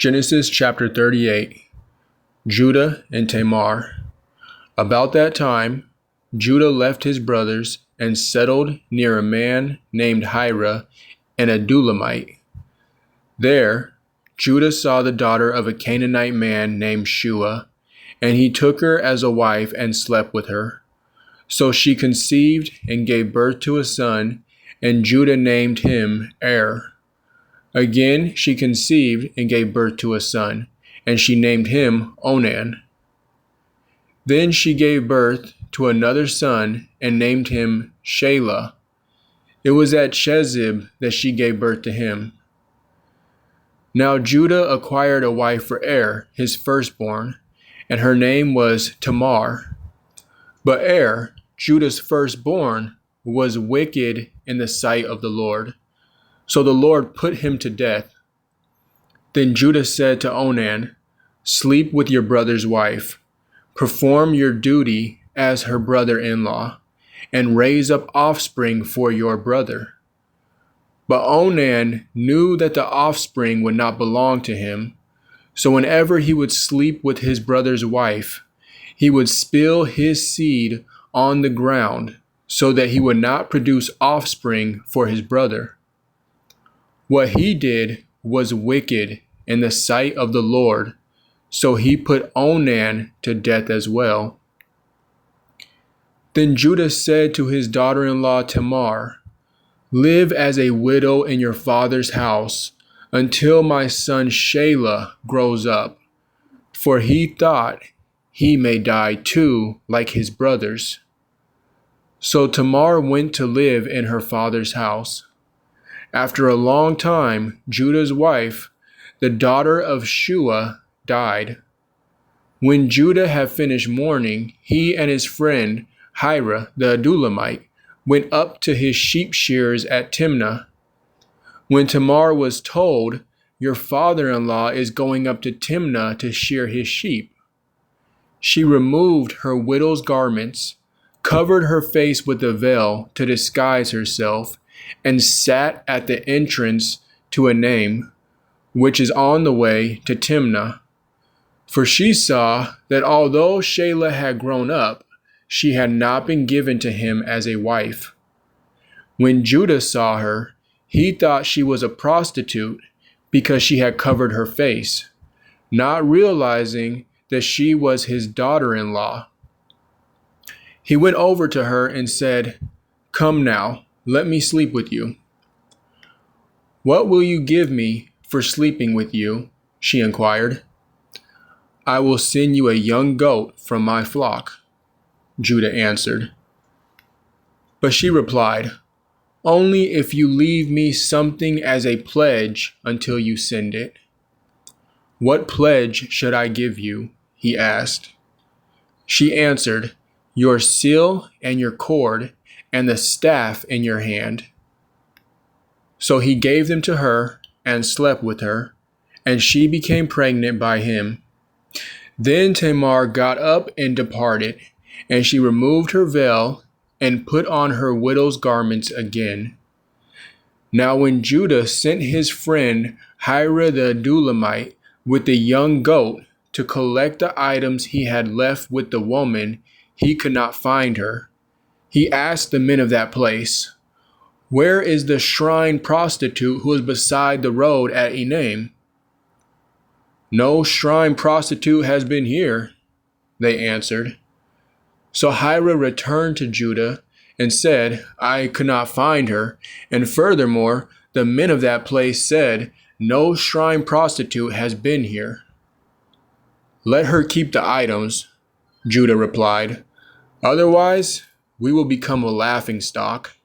Genesis chapter 38. Judah and Tamar. About that time, Judah left his brothers and settled near a man named Hira, an Adullamite. There, Judah saw the daughter of a Canaanite man named Shua, and he took her as a wife and slept with her. So she conceived and gave birth to a son, and Judah named him Er. Again she conceived and gave birth to a son, and she named him Onan. Then she gave birth to another son and named him Shelah. It was at Chezib that she gave birth to him. Now Judah acquired a wife for Er, his firstborn, and her name was Tamar. But Er, Judah's firstborn, was wicked in the sight of the Lord. So the Lord put him to death. Then Judah said to Onan, "Sleep with your brother's wife, perform your duty as her brother-in-law, and raise up offspring for your brother." But Onan knew that the offspring would not belong to him, so whenever he would sleep with his brother's wife, he would spill his seed on the ground so that he would not produce offspring for his brother. What he did was wicked in the sight of the Lord, so he put Onan to death as well. Then Judah said to his daughter-in-law Tamar, "Live as a widow in your father's house until my son Shelah grows up," for he thought he may die too like his brothers. So Tamar went to live in her father's house. After a long time, Judah's wife, the daughter of Shua, died. When Judah had finished mourning, he and his friend Hira the Adullamite went up to his sheep shearers at Timnah. When Tamar was told, "Your father-in-law is going up to Timnah to shear his sheep," she removed her widow's garments, covered her face with a veil to disguise herself, and sat at the entrance to Enaim, which is on the way to Timnah. For she saw that although Shelah had grown up, she had not been given to him as a wife. When Judah saw her, he thought she was a prostitute because she had covered her face, not realizing that she was his daughter-in-law. He went over to her and said, "Come now, let me sleep with you." "What will you give me for sleeping with you?" she inquired. "I will send you a young goat from my flock," Judah answered. But she replied, "Only if you leave me something as a pledge until you send it." "What pledge should I give you?" he asked. She answered, "Your seal and your cord and the staff in your hand." So he gave them to her and slept with her, and she became pregnant by him. Then Tamar got up and departed, and she removed her veil and put on her widow's garments again. Now when Judah sent his friend Hira the Adullamite with the young goat to collect the items he had left with the woman, he could not find her. He asked the men of that place, "Where is the shrine prostitute who is beside the road at Enaim?" "No shrine prostitute has been here," they answered. So Hira returned to Judah and said, "I could not find her, and furthermore, the men of that place said, 'No shrine prostitute has been here.'" "Let her keep the items," Judah replied. "Otherwise, we will become a laughingstock.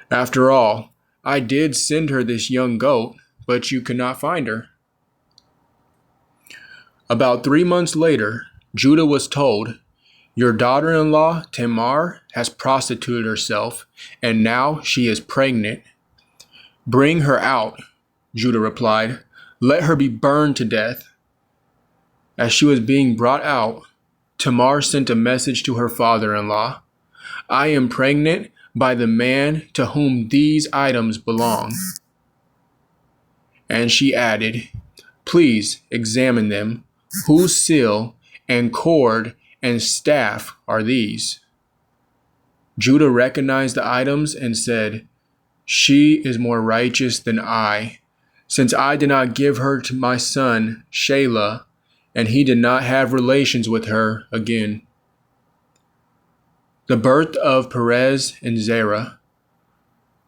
After all, I did send her this young goat, but you could not find her." About 3 months later, Judah was told, "Your daughter-in-law Tamar has prostituted herself, and now she is pregnant." "Bring her out," Judah replied. "Let her be burned to death." As she was being brought out, Tamar sent a message to her father-in-law, "I am pregnant by the man to whom these items belong." And she added, Please examine them. Whose seal and cord and staff are these?" Judah recognized the items and said, "She is more righteous than I, since I did not give her to my son Shelah, and he did not have relations with her again." The birth of Perez and Zerah.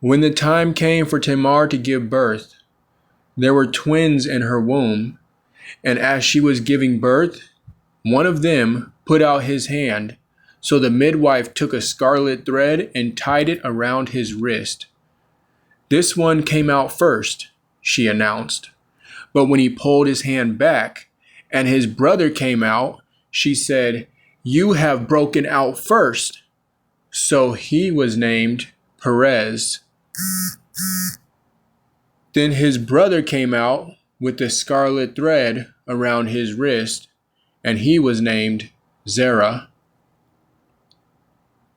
When the time came for Tamar to give birth, there were twins in her womb, and as she was giving birth, one of them put out his hand. So the midwife took a scarlet thread and tied it around his wrist. "This one came out first," she announced. But when he pulled his hand back and his brother came out, she said, "You have broken out first." So he was named Perez. Then his brother came out with the scarlet thread around his wrist, and he was named Zerah.